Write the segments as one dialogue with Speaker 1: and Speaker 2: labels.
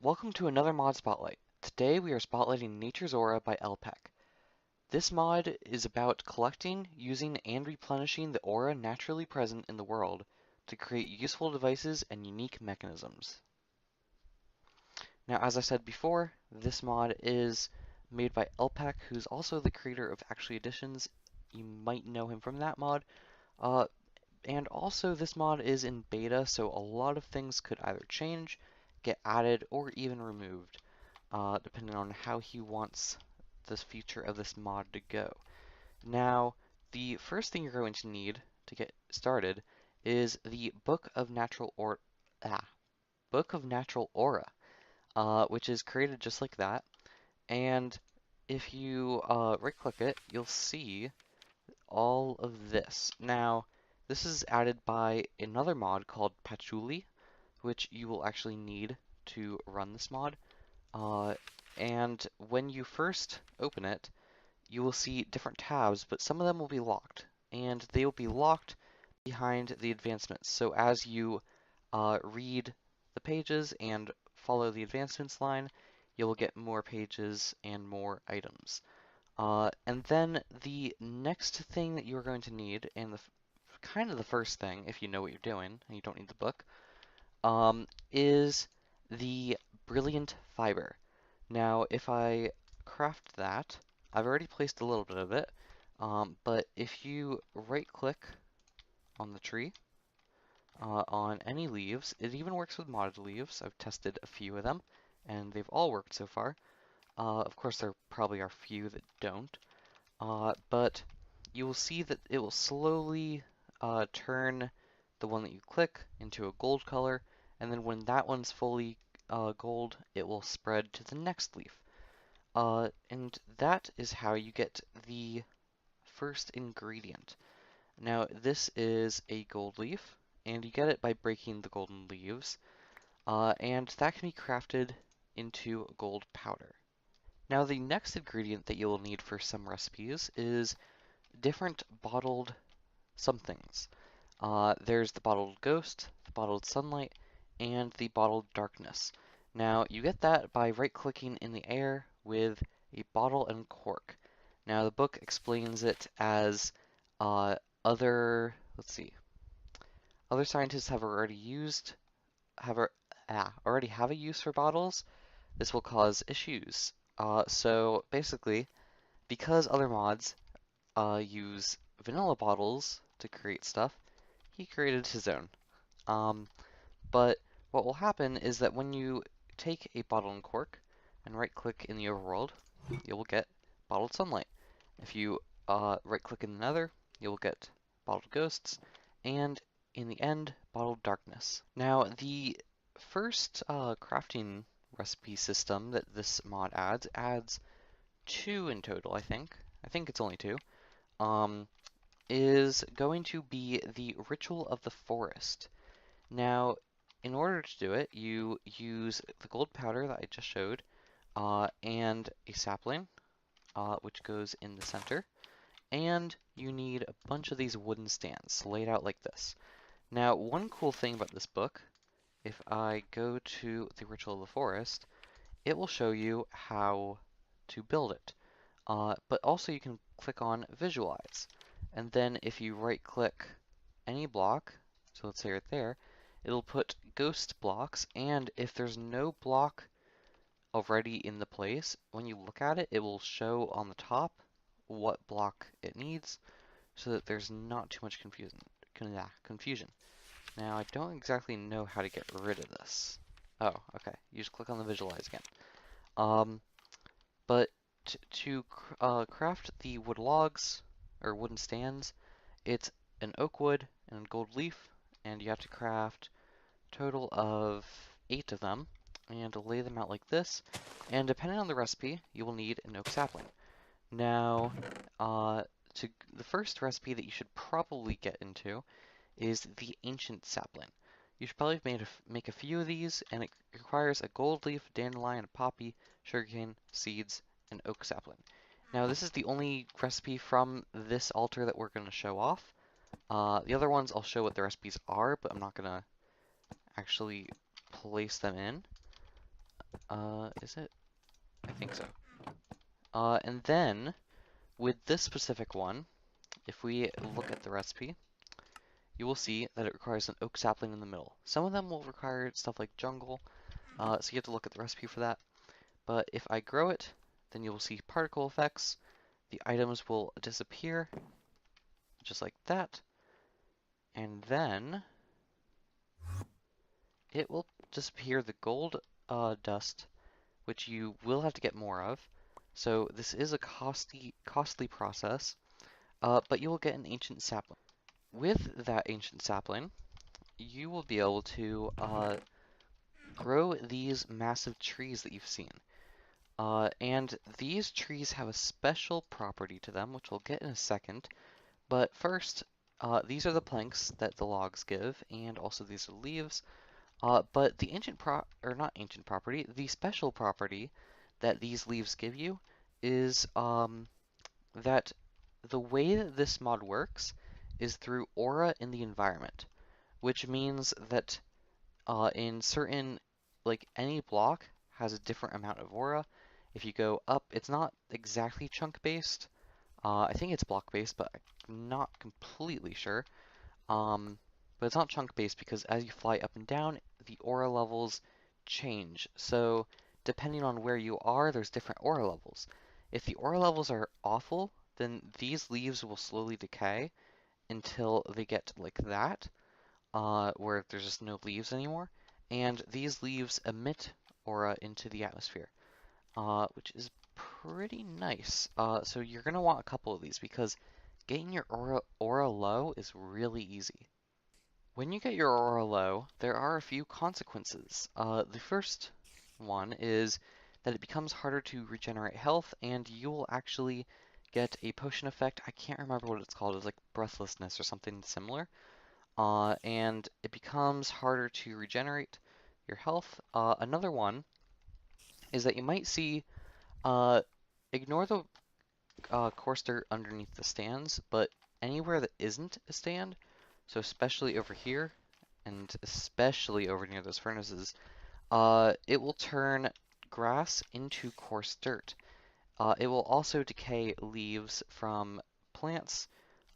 Speaker 1: Welcome to another mod spotlight. Today we are spotlighting Nature's Aura by Ellpeck. This mod is about collecting, using, and replenishing the aura naturally present in the world to create useful devices and unique mechanisms. Now, as I said before, this mod is made by Ellpeck, who's also the creator of Actually Additions. You might know him from that mod. Uh, and also this mod is in beta, so a lot of things could either change, get added, or even removed, depending on how he wants this feature of this mod to go. Now, the first thing you're going to need to get started is the Book of Natural Aura, which is created just like that. And if you right-click it, you'll see all of this. Now, this is added by another mod called Patchouli, which you will actually need to run this mod. And when you first open it, you will see different tabs, but some of them will be locked, and they will be locked behind the advancements. So as you read the pages and follow the advancements line, you will get more pages and more items. And then the next thing that you're going to need, and kind of the first thing, if you know what you're doing and you don't need the book, is the Brilliant Fiber. Now, if I craft that, I've already placed a little bit of it, but if you right-click on the tree, on any leaves, it even works with modded leaves. I've tested a few of them, and they've all worked so far. Of course, there probably are a few that don't, but you will see that it will slowly turn the one that you click into a gold color, and then when that one's fully gold, it will spread to the next leaf. And that is how you get the first ingredient. Now, this is a gold leaf, and you get it by breaking the golden leaves, and that can be crafted into gold powder. Now, the next ingredient that you will need for some recipes is different bottled somethings. There's the bottled ghost, the bottled sunlight, and the bottled darkness. Now, you get that by right-clicking in the air with a bottle and cork. Now, the book explains it as uh, let's see, other scientists have already have a use for bottles. This will cause issues. So basically, because other mods use vanilla bottles to create stuff, he created his own. But what will happen is that when you take a bottle and cork and right-click in the overworld, you will get bottled sunlight. If you right-click in another, you will get bottled ghosts, and in the end, bottled darkness. Now, the first crafting recipe system that this mod adds two in total, I think. I think it's only two. Is going to be the Ritual of the Forest. Now, in order to do it, you use the gold powder that I just showed, and a sapling, which goes in the center, and you need a bunch of these wooden stands laid out like this. Now, one cool thing about this book, if I go to the Ritual of the Forest, it will show you how to build it. But also you can click on Visualize. And then if you right-click any block, so let's say right there, it'll put ghost blocks, and if there's no block already in the place, when you look at it, it will show on the top what block it needs, so that there's not too much confusion. Now, I don't exactly know how to get rid of this. Oh, okay. You just click on the Visualize again. But to craft the wood logs, or wooden stands, it's an oak wood and a gold leaf, and you have to craft a total of 8 of them, and lay them out like this, and depending on the recipe, you will need an oak sapling. Now, the first recipe that you should probably get into is the ancient sapling. You should probably make a few of these, and it requires a gold leaf, dandelion, poppy, sugarcane, seeds, and oak sapling. Now, this is the only recipe from this altar that we're going to show off. The other ones I'll show what the recipes are, but I'm not going to actually place them in. Is it? I think so. And then, with this specific one, if we look at the recipe, you will see that it requires an oak sapling in the middle. Some of them will require stuff like jungle, so you have to look at the recipe for that. But if I grow it, then you will see particle effects. The items will disappear, just like that. And then it will disappear the gold dust, which you will have to get more of. So this is a costly process, but you will get an ancient sapling. With that ancient sapling, you will be able to grow these massive trees that you've seen. And these trees have a special property to them, which we'll get in a second. But first, these are the planks that the logs give, and also these are leaves. But the not ancient property, the special property that these leaves give you is that the way that this mod works is through aura in the environment, which means that in certain, like any block has a different amount of aura. If you go up, it's not exactly chunk based. I think it's block based, but I'm not completely sure. But it's not chunk based because as you fly up and down, the aura levels change. So depending on where you are, there's different aura levels. If the aura levels are awful, then these leaves will slowly decay until they get like that, where there's just no leaves anymore. And these leaves emit aura into the atmosphere, which is pretty nice. So you're going to want a couple of these because getting your aura low is really easy. When you get your aura low, there are a few consequences. The first one is that it becomes harder to regenerate health, and you will actually get a potion effect. I can't remember what it's called. It's like breathlessness or something similar. And it becomes harder to regenerate your health. Another one is that you might see, ignore the coarse dirt underneath the stands, but anywhere that isn't a stand, so especially over here, and especially over near those furnaces, it will turn grass into coarse dirt. It will also decay leaves from plants.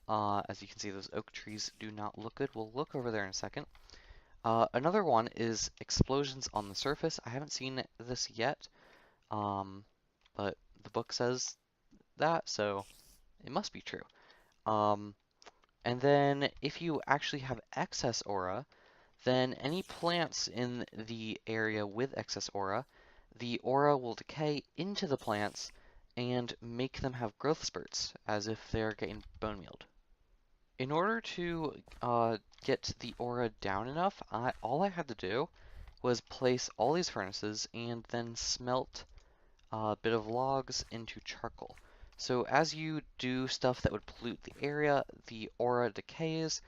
Speaker 1: As you can see, those oak trees do not look good. We'll look over there in a second. Another one is explosions on the surface. I haven't seen this yet, but the book says that, so it must be true. And then if you actually have excess aura, then any plants in the area with excess aura, the aura will decay into the plants and make them have growth spurts, as if they're getting bone mealed. In order to get the aura down enough, all I had to do was place all these furnaces and then smelt a bit of logs into charcoal. So as you do stuff that would pollute the area, the aura decays,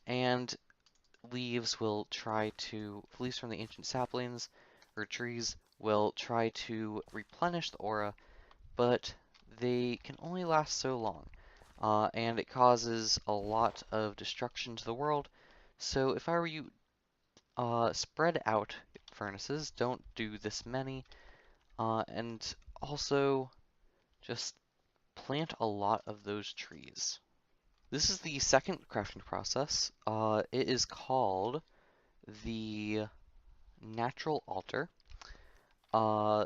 Speaker 1: and leaves from the ancient saplings or trees will try to replenish the aura, but they can only last so long. And it causes a lot of destruction to the world. So if I were you, spread out furnaces, don't do this many, and also just plant a lot of those trees. This is the second crafting process. It is called the natural altar. Uh,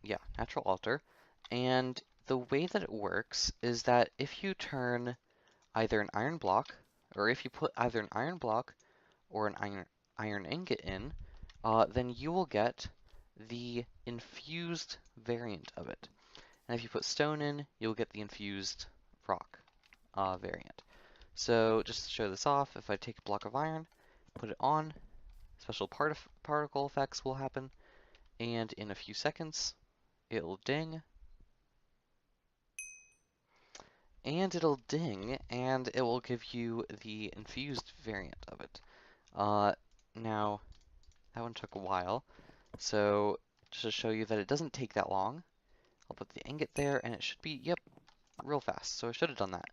Speaker 1: yeah, natural altar. And the way that it works is that if you turn either an iron block, or if you put either an iron block or an iron ingot in, then you will get the infused variant of it. And if you put stone in, you'll get the infused rock variant. So just to show this off, if I take a block of iron, put it on, special particle effects will happen, and in a few seconds, it'll ding, and it will give you the infused variant of it. Now, that one took a while, so just to show you that it doesn't take that long, I'll put the ingot there, and it should be, yep, real fast, so I should have done that.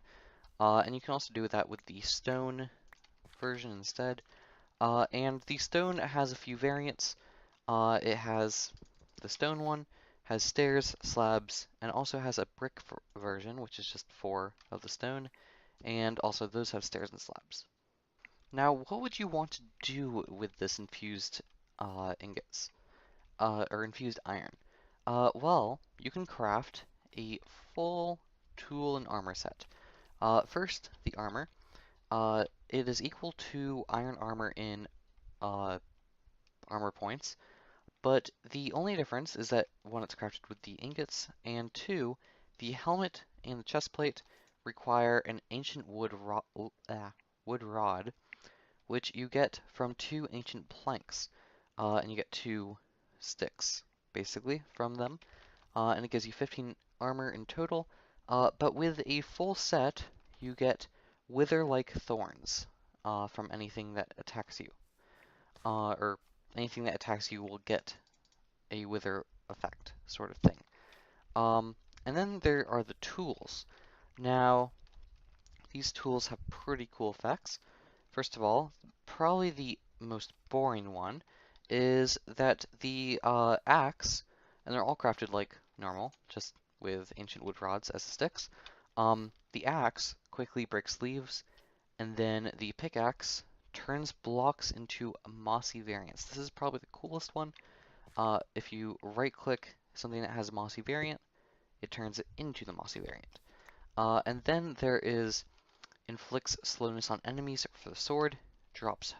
Speaker 1: And you can also do that with the stone version instead. And the stone has a few variants. It has the stone one has stairs, slabs, and also has a brick version, which is just 4 of the stone, and also those have stairs and slabs. Now, what would you want to do with this infused ingots, or infused iron? Well, you can craft a full tool and armor set. First, the armor. It is equal to iron armor in armor points, but the only difference is that one, it's crafted with the ingots, and two, the helmet and the chest plate require an ancient wood rod, which you get from 2 ancient planks, and you get 2 sticks, basically, from them, and it gives you 15 armor in total, but with a full set, you get wither-like thorns from anything that attacks you, or anything that attacks you will get a wither effect, sort of thing. And then there are the tools. Now, these tools have pretty cool effects. First of all, probably the most boring one is that the axe, and they're all crafted like normal, just with ancient wood rods as the sticks. The axe quickly breaks leaves, and then the pickaxe turns blocks into mossy variants. This is probably the coolest one. If you right-click something that has a mossy variant, it turns it into the mossy variant. And then there is inflicts slowness on enemies for the sword, drops,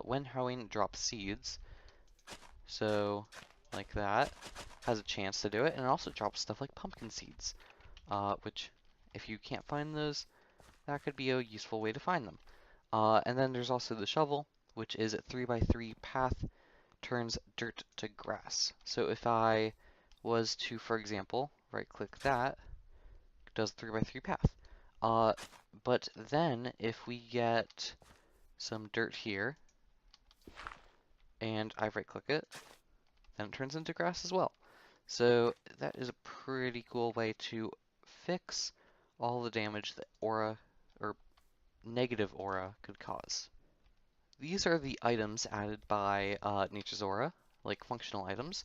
Speaker 1: when hoeing, drops seeds. So, like that, has a chance to do it, and it also drops stuff like pumpkin seeds, which, if you can't find those, that could be a useful way to find them. And then there's also the shovel, which is a 3x3 path, turns dirt to grass. So if I was to, for example, right-click that, it does 3x3 path. But then if we get some dirt here, and I right-click it, then it turns into grass as well. So that is a pretty cool way to fix all the damage that aura, or negative aura, could cause. These are the items added by Nature's Aura, like functional items.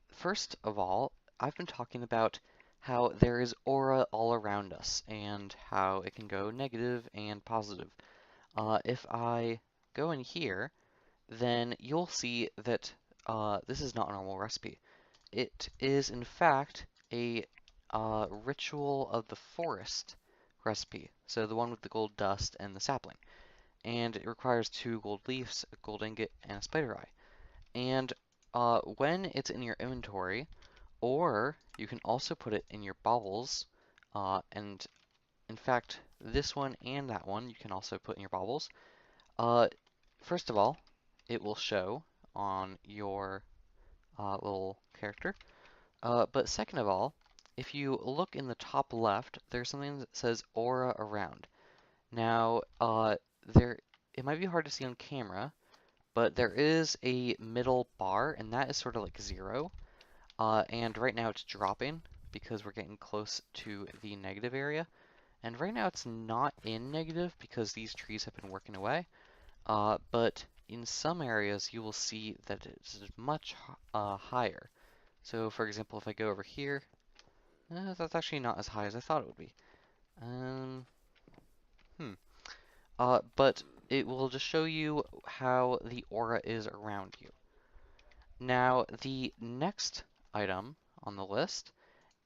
Speaker 1: First of all, I've been talking about how there is aura all around us and how it can go negative and positive. If I go in here, then you'll see that this is not a normal recipe. It is, in fact, a Ritual of the Forest recipe. So the one with the gold dust and the sapling. And it requires 2 gold leaves, a gold ingot, and a spider eye. And when it's in your inventory, or you can also put it in your baubles, and in fact, this one and that one you can also put in your baubles. First of all, it will show on your little character. But second of all, if you look in the top left, there's something that says Aura Around. Now, it might be hard to see on camera, but there is a middle bar, and that is sort of like 0. And right now it's dropping because we're getting close to the negative area. And right now it's not in negative because these trees have been working away. But in some areas you will see that it's much higher. So for example, if I go over here, that's actually not as high as I thought it would be. But it will just show you how the aura is around you. Now, the next item on the list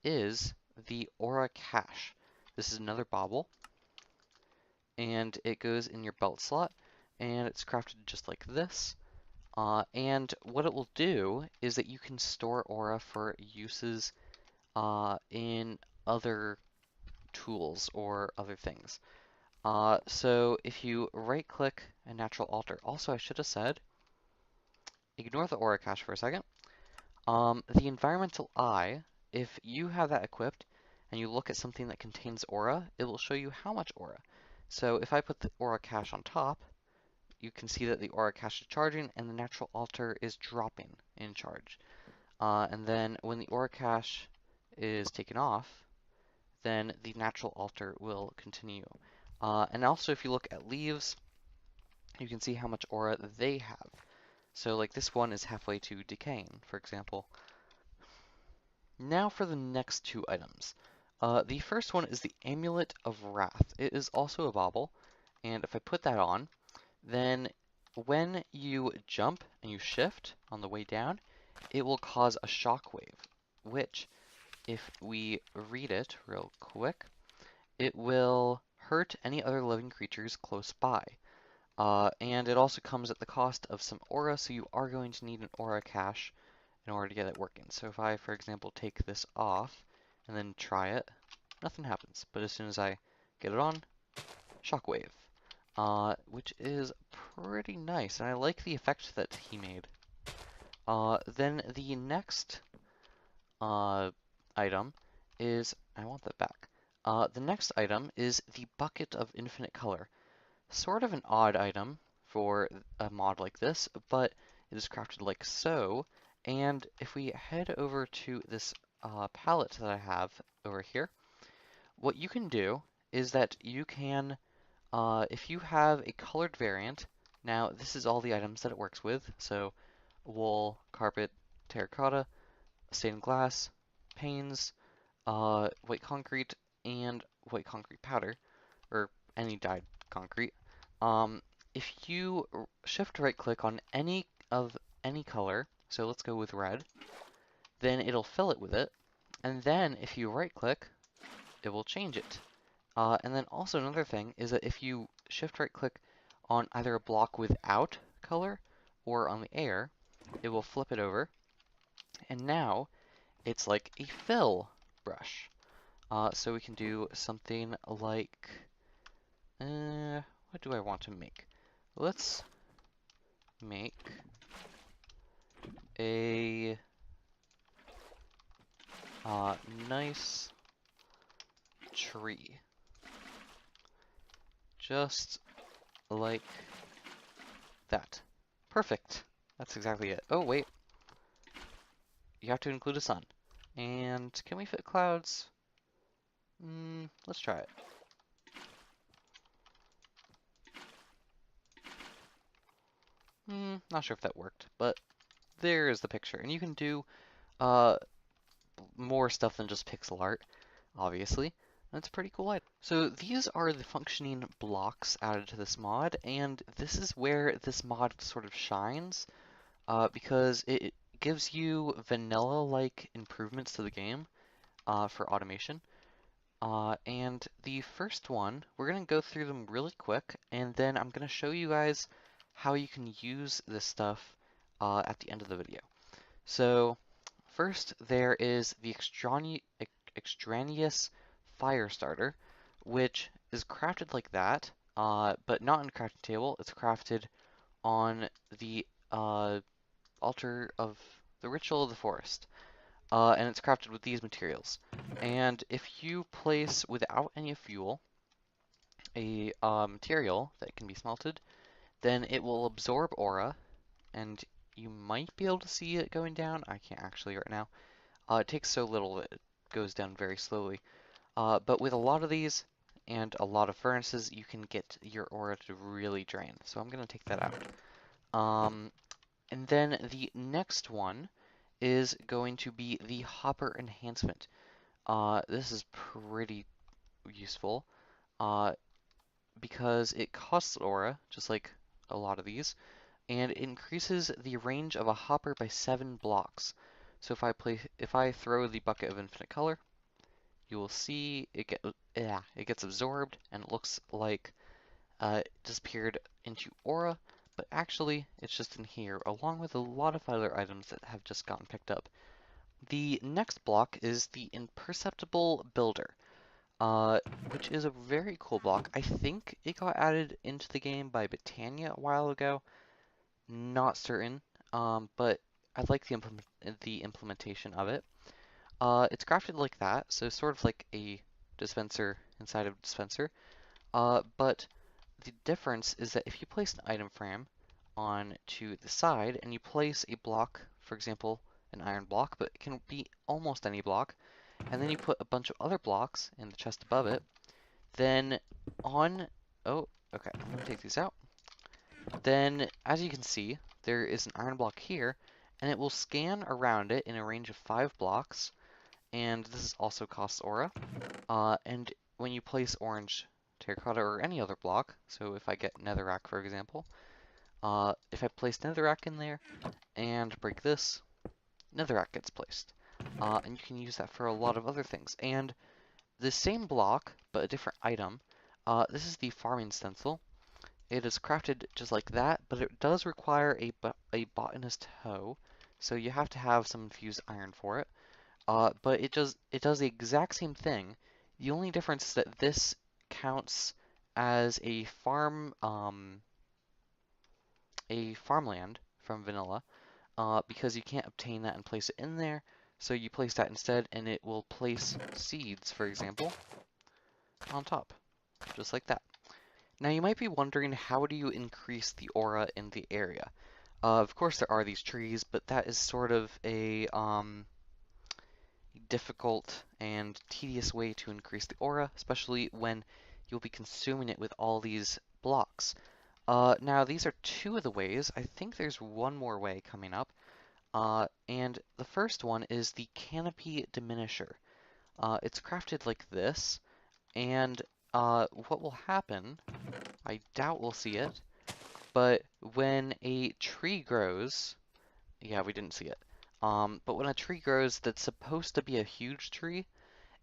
Speaker 1: is the aura cache. This is another bauble, and it goes in your belt slot, and it's crafted just like this. And what it will do is that you can store aura for uses in other tools or other things. So if you right-click a natural altar, also I should have said, ignore the aura cache for a second. The environmental eye, if you have that equipped and you look at something that contains aura, it will show you how much aura. So if I put the aura cache on top, you can see that the aura cache is charging and the natural altar is dropping in charge. And then when the aura cache is taken off, then the natural altar will continue. And also if you look at leaves, you can see how much aura they have. So like this one is halfway to decaying, for example. Now for the next two items. The first one is the Amulet of Wrath. It is also a bauble, and if I put that on, then when you jump and you shift on the way down, it will cause a shockwave, which, if we read it real quick, it will hurt any other living creatures close by. And it also comes at the cost of some aura, so you are going to need an aura cache in order to get it working. So if I, for example, take this off and then try it, nothing happens. But as soon as I get it on, shockwave, which is pretty nice, and I like the effect that he made. Then the next item is, I want that back. The next item is the Bucket of Infinite Color. Sort of an odd item for a mod like this, but it is crafted like so. And if we head over to this palette that I have over here, what you can do is that you can, if you have a colored variant, now this is all the items that it works with, so wool, carpet, terracotta, stained glass, panes, white concrete, and white concrete powder, or any dyed concrete. Um, if you shift right click on any color, so let's go with red, then it'll fill it with it, and then if you right click, it will change it. And then also another thing is that if you shift right click on either a block without color or on the air, it will flip it over, and now it's like a fill brush. So we can do something like, what do I want to make? Let's make a nice tree. Just like that. Perfect. That's exactly it. Oh, wait. You have to include a sun. And can we fit clouds? Let's try it. Not sure if that worked, but there is the picture. And you can do more stuff than just pixel art, obviously. That's a pretty cool item. So these are the functioning blocks added to this mod, and this is where this mod sort of shines, because it gives you vanilla-like improvements to the game for automation. And the first one, we're going to go through them really quick, and then I'm going to show you guys how you can use this stuff at the end of the video. So first, there is the extraneous fire starter, which is crafted like that, but not in the crafting table. It's crafted on the altar of the ritual of the forest, and it's crafted with these materials. And if you place without any fuel a material that can be smelted, then it will absorb aura, and you might be able to see it going down. I can't actually right now. It takes so little that it goes down very slowly. But with a lot of these and a lot of furnaces, you can get your aura to really drain. So I'm going to take that out. And then the next one is going to be the Hopper Enhancement. This is pretty useful because it costs aura, just like a lot of these, and it increases the range of a hopper by 7 blocks. So if I throw the Bucket of Infinite Color, you will see it gets absorbed, and it looks like it disappeared into aura, but actually it's just in here, along with a lot of other items that have just gotten picked up. The next block is the Imperceptible Builder, which is a very cool block. I think it got added into the game by Britannia a while ago. Not certain, but I like the implementation of it. It's crafted like that, so sort of like a dispenser inside of a dispenser. But the difference is that if you place an item frame on to the side and you place a block, for example, an iron block, but it can be almost any block, and then you put a bunch of other blocks in the chest above it, then oh, okay, I'm gonna take these out. Then, as you can see, there is an iron block here, and it will scan around it in a range of 5 blocks, and this is also costs aura. And when you place orange terracotta or any other block, so if I get netherrack for example, if I place netherrack in there and break this, netherrack gets placed. And you can use that for a lot of other things. And the same block, but a different item, this is the farming stencil. It is crafted just like that, but it does require a botanist hoe, so you have to have some infused iron for it. But it does the exact same thing. The only difference is that this counts as a farmland from vanilla, because you can't obtain that and place it in there. So you place that instead, and it will place seeds, for example, on top, just like that. Now you might be wondering, how do you increase the aura in the area? Of course there are these trees, but that is sort of a difficult and tedious way to increase the aura, especially when you'll be consuming it with all these blocks. Now these are two of the ways. I think there's one more way coming up. And the first one is the canopy diminisher. It's crafted like this, and what will happen, I doubt we'll see it, but when a tree grows, yeah, we didn't see it. But when a tree grows that's supposed to be a huge tree,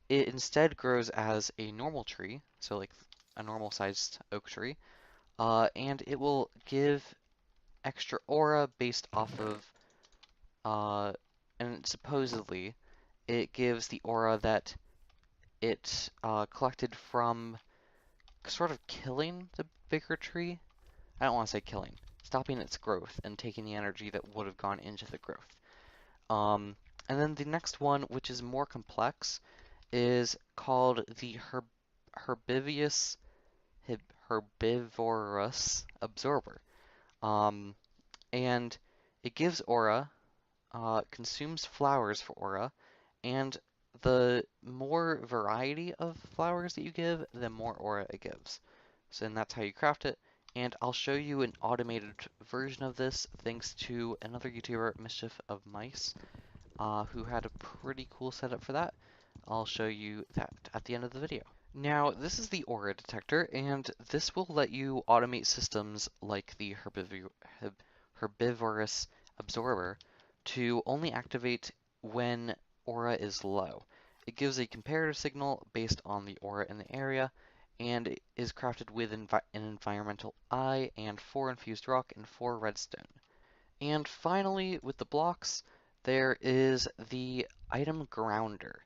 Speaker 1: it instead grows as a normal tree, so like a normal sized oak tree, and it will give extra aura based off of, and supposedly it gives the aura that it collected from sort of killing the bigger tree. I don't want to say killing, stopping its growth and taking the energy that would have gone into the growth. And then the next one, which is more complex, is called the herbivorous absorber. And it gives aura, consumes flowers for aura, and the more variety of flowers that you give, the more aura it gives. So and that's how you craft it. And I'll show you an automated version of this thanks to another YouTuber, Mischief of Mice, who had a pretty cool setup for that. I'll show you that at the end of the video. Now, this is the aura detector, and this will let you automate systems like the herbivorous absorber to only activate when aura is low. It gives a comparative signal based on the aura in the area, and it is crafted with an environmental eye and 4 infused rock and 4 redstone. And finally, with the blocks, there is the item grounder.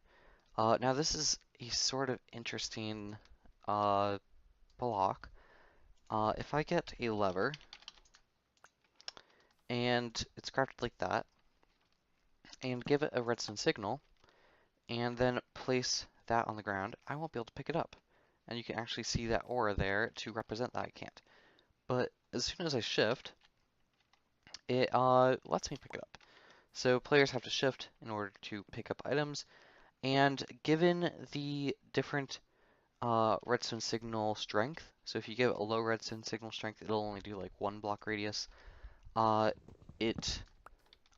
Speaker 1: Now this is a sort of interesting block. If I get a lever, and it's crafted like that, and give it a redstone signal, and then place that on the ground, I won't be able to pick it up. And you can actually see that aura there to represent that I can't. But as soon as I shift, it lets me pick it up. So players have to shift in order to pick up items, and given the different redstone signal strength, so if you give a low redstone signal strength, it'll only do like 1 block radius, it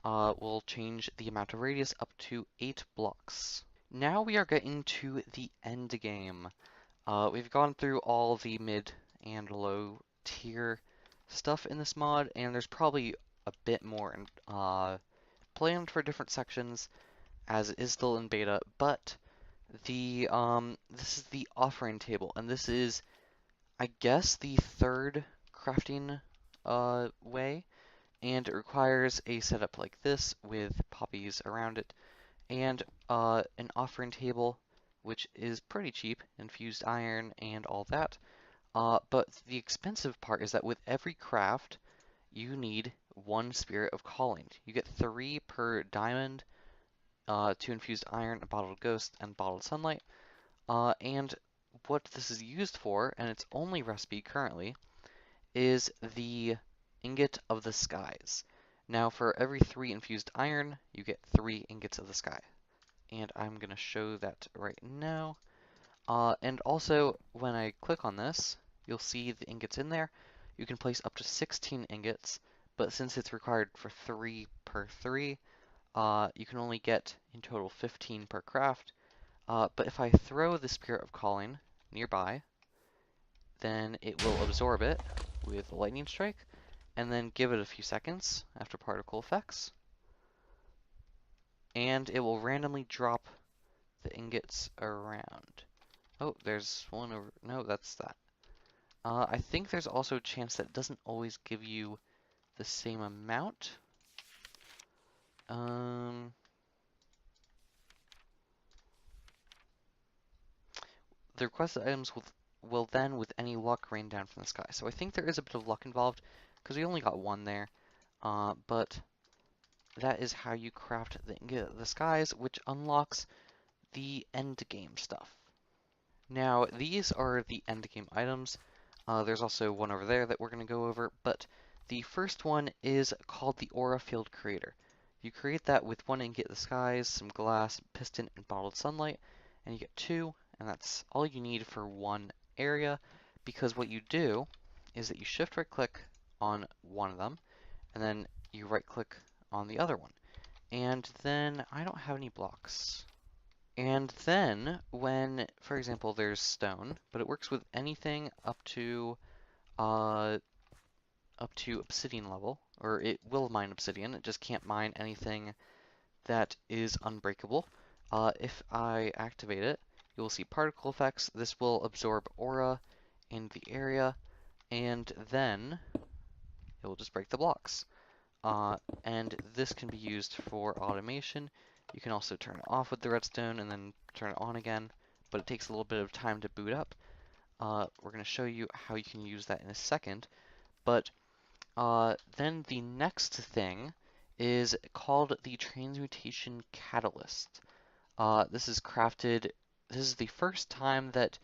Speaker 1: will change the amount of radius up to 8 blocks. Now we are getting to the end game. We've gone through all the mid and low tier stuff in this mod, and there's probably a bit more planned for different sections as it is still in beta, but this is the offering table, and this is, I guess, the third crafting way, and it requires a setup like this with poppies around it, and an offering table, which is pretty cheap, infused iron and all that. But the expensive part is that with every craft, you need 1 Spirit of Calling. You get 3 per diamond, 2 infused iron, a bottled ghost, and bottled sunlight. And what this is used for, and its only recipe currently, is the ingot of the skies. Now for every 3 infused iron, you get 3 ingots of the sky. And I'm going to show that right now. And also, when I click on this, you'll see the ingots in there. You can place up to 16 ingots, but since it's required for 3 per 3, you can only get in total 15 per craft. But if I throw the Spirit of Calling nearby, then it will absorb it with a Lightning Strike, and then give it a few seconds after particle effects, and it will randomly drop the ingots around. Oh, there's one over. No, that's that. I think there's also a chance that it doesn't always give you the same amount. The requested items will then, with any luck, rain down from the sky. So I think there is a bit of luck involved, because we only got one there. But that is how you craft the skies, which unlocks the end game stuff. Now, these are the end game items. There's also one over there that we're going to go over, but the first one is called the Aura Field Creator. You create that with one ingot the skies, some glass, piston, and bottled sunlight, and you get 2, and that's all you need for one area, because what you do is that you shift right click on one of them, and then you right click on the other one. And then I don't have any blocks. And then when, for example, there's stone, but it works with anything up to obsidian level, or it will mine obsidian, it just can't mine anything that is unbreakable. If I activate it, you will see particle effects. This will absorb aura in the area, and then it will just break the blocks. And this can be used for automation. You can also turn it off with the redstone and then turn it on again, but it takes a little bit of time to boot up. We're going to show you how you can use that in a second, but then the next thing is called the Transmutation Catalyst. This is the first time that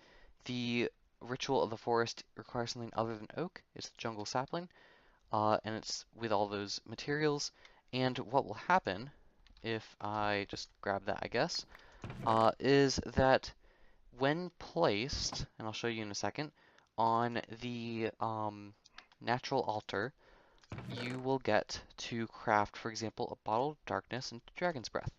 Speaker 1: the Ritual of the Forest requires something other than oak. It's the jungle sapling. And it's with all those materials. And what will happen, if I just grab that, I guess, is that when placed, and I'll show you in a second, on the natural altar, you will get to craft, for example, a bottle of darkness into dragon's breath,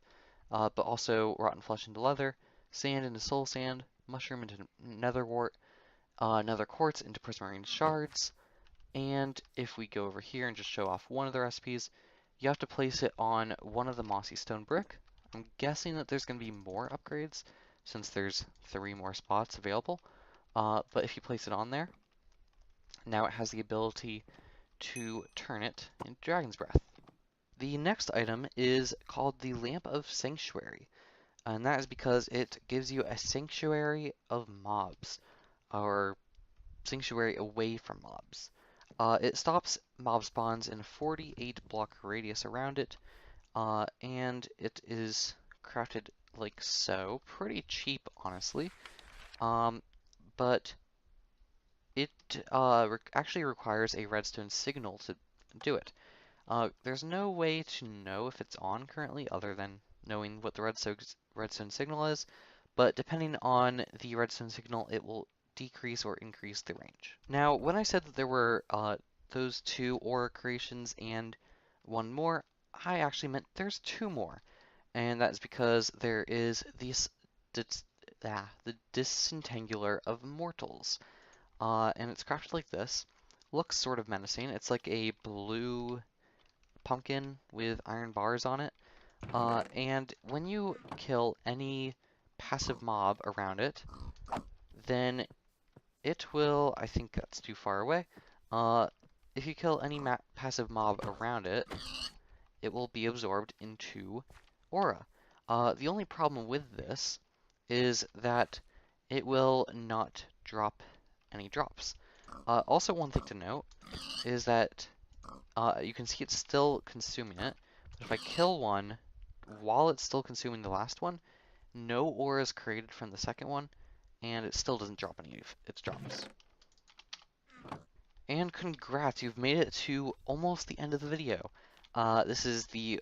Speaker 1: but also rotten flesh into leather, sand into soul sand, mushroom into netherwort, nether quartz into prismarine shards. And if we go over here and just show off one of the recipes, you have to place it on one of the mossy stone brick. I'm guessing that there's going to be more upgrades since there's 3 more spots available. But if you place it on there, now it has the ability to turn it into Dragon's Breath. The next item is called the Lamp of Sanctuary, and that is because it gives you a sanctuary of mobs, or sanctuary away from mobs. It stops mob spawns in a 48 block radius around it, and it is crafted like so. Pretty cheap, honestly, but it actually requires a redstone signal to do it. There's no way to know if it's on currently other than knowing what the redstone signal is, but depending on the redstone signal, it will decrease or increase the range. Now, when I said that there were those 2 aura creations and one more, I actually meant there's 2 more, and that's because there is the Disentangular of Mortals, and it's crafted like this. Looks sort of menacing. It's like a blue pumpkin with iron bars on it, and when you kill any passive mob around it, then it will, I think that's too far away, if you kill any passive mob around it, it will be absorbed into aura. The only problem with this is that it will not drop any drops. Also, one thing to note is that you can see it's still consuming it, but if I kill one while it's still consuming the last one, no aura is created from the second one, and it still doesn't drop any of its drops. And congrats, you've made it to almost the end of the video. This is the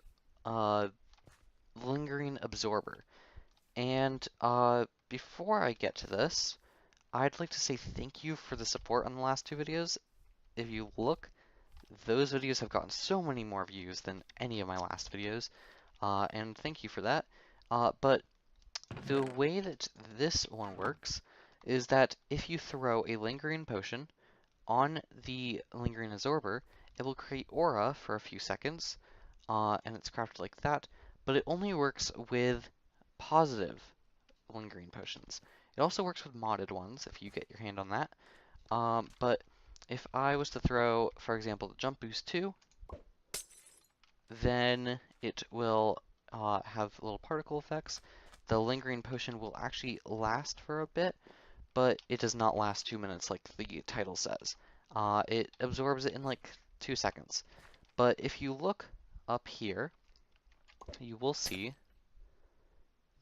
Speaker 1: Lingering Absorber. And before I get to this, I'd like to say thank you for the support on the last 2 videos. If you look, those videos have gotten so many more views than any of my last videos, and thank you for that. But the way that this one works is that if you throw a lingering potion on the lingering absorber, it will create aura for a few seconds, and it's crafted like that, but it only works with positive lingering potions. It also works with modded ones if you get your hand on that. But if I was to throw, for example, Jump Boost 2, then it will have little particle effects. The lingering potion will actually last for a bit, but it does not last 2 minutes like the title says. It absorbs it in like 2 seconds. But if you look up here, you will see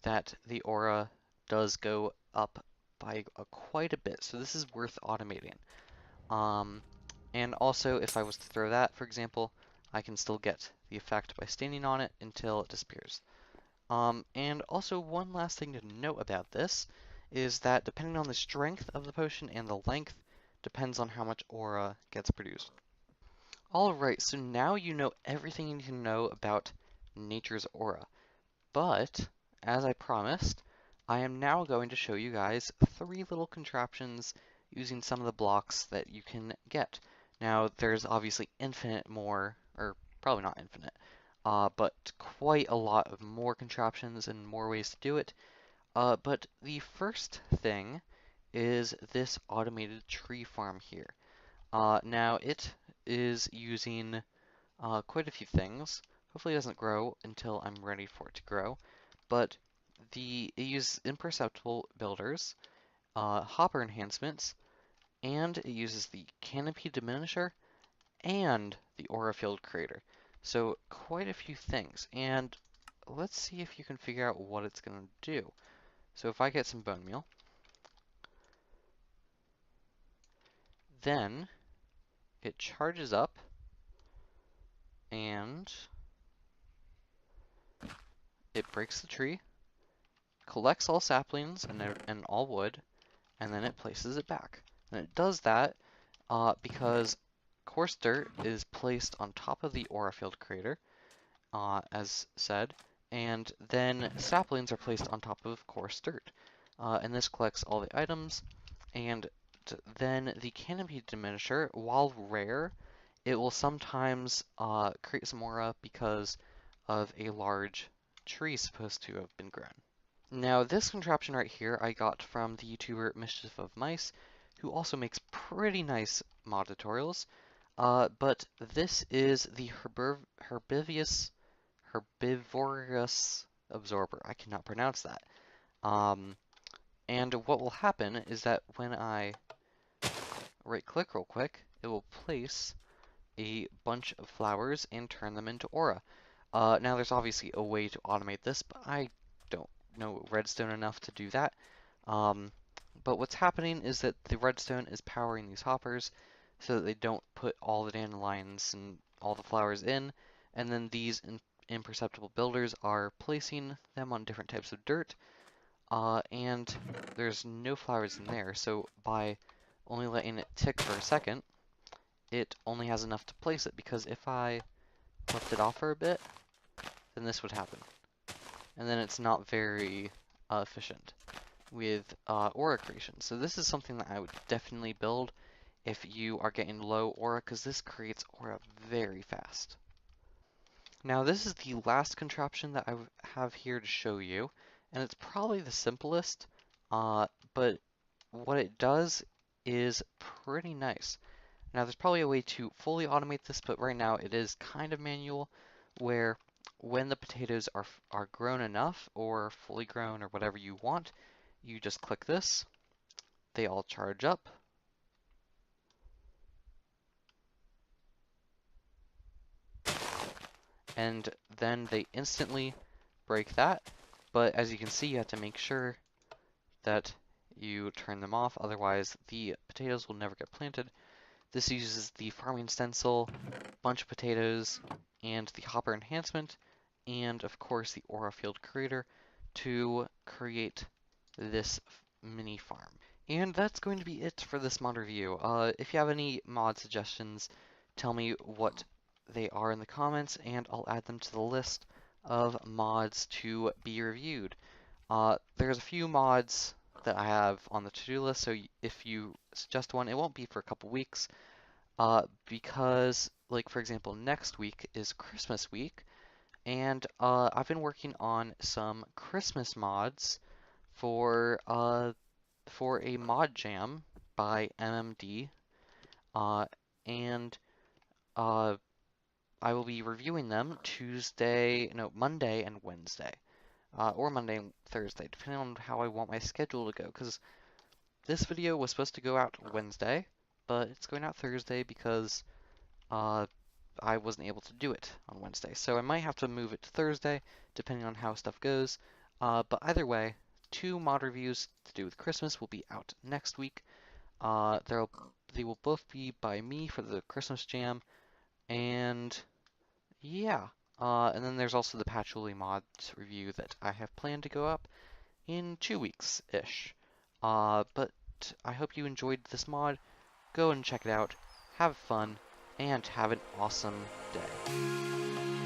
Speaker 1: that the aura does go up by quite a bit. So this is worth automating. And also, if I was to throw that, for example, I can still get the effect by standing on it until it disappears. And also, one last thing to note about this is that depending on the strength of the potion and the length, depends on how much aura gets produced. Alright, so now you know everything you need to know about nature's aura. But, as I promised, I am now going to show you guys 3 little contraptions using some of the blocks that you can get. Now, there's obviously infinite more, or probably not infinite, but quite a lot of more contraptions and more ways to do it. But the first thing is this automated tree farm here. Now, it is using quite a few things. Hopefully it doesn't grow until I'm ready for it to grow. But it uses imperceptible builders, hopper enhancements, and it uses the canopy diminisher and the aura field creator. So quite a few things. And let's see if you can figure out what it's going to do. So if I get some bone meal, then it charges up and it breaks the tree, collects all saplings and all wood, and then it places it back. And it does that because coarse dirt is placed on top of the aura field creator, as said, and then saplings are placed on top of coarse dirt. And this collects all the items, and then the canopy diminisher, while rare, it will sometimes create some aura because of a large tree supposed to have been grown. Now, this contraption right here I got from the YouTuber Mischief of Mice, who also makes pretty nice mod tutorials. But this is the herbivorous absorber. I cannot pronounce that. And what will happen is that when I right-click real quick, it will place a bunch of flowers and turn them into aura. Now, there's obviously a way to automate this, but I don't know redstone enough to do that. But what's happening is that the redstone is powering these hoppers so that they don't put all the dandelions and all the flowers in, and then these imperceptible builders are placing them on different types of dirt, and there's no flowers in there, so by only letting it tick for a second, it only has enough to place it, because if I left it off for a bit, then this would happen. And then it's not very efficient with aura creation. So this is something that I would definitely build if you are getting low aura, because this creates aura very fast. Now this is the last contraption that I have here to show you, and it's probably the simplest, but what it does is pretty nice. Now there's probably a way to fully automate this, but right now it is kind of manual, where when the potatoes are grown enough, or fully grown, or whatever you want, you just click this, they all charge up, and then they instantly break that. But as you can see, you have to make sure that you turn them off, otherwise the potatoes will never get planted. This uses the farming stencil, bunch of potatoes, and the hopper enhancement, and of course the aura field creator to create this mini farm. And that's going to be it for this mod review. If you have any mod suggestions, tell me what they are in the comments, and I'll add them to the list of mods to be reviewed. There's a few mods that I have on the to-do list, so if you suggest one, it won't be for a couple weeks, because, like, for example, next week is Christmas week, and I've been working on some Christmas mods for a mod jam by MMD, and uh, I will be reviewing them Monday and Wednesday, or Monday and Thursday, depending on how I want my schedule to go, because this video was supposed to go out Wednesday, but it's going out Thursday because I wasn't able to do it on Wednesday. So I might have to move it to Thursday, depending on how stuff goes. But either way, 2 mod reviews to do with Christmas will be out next week. They will both be by me for the Christmas jam, and yeah. And then there's also the Patchouli mods review that I have planned to go up in 2 weeks-ish. But I hope you enjoyed this mod. Go and check it out, have fun, and have an awesome day.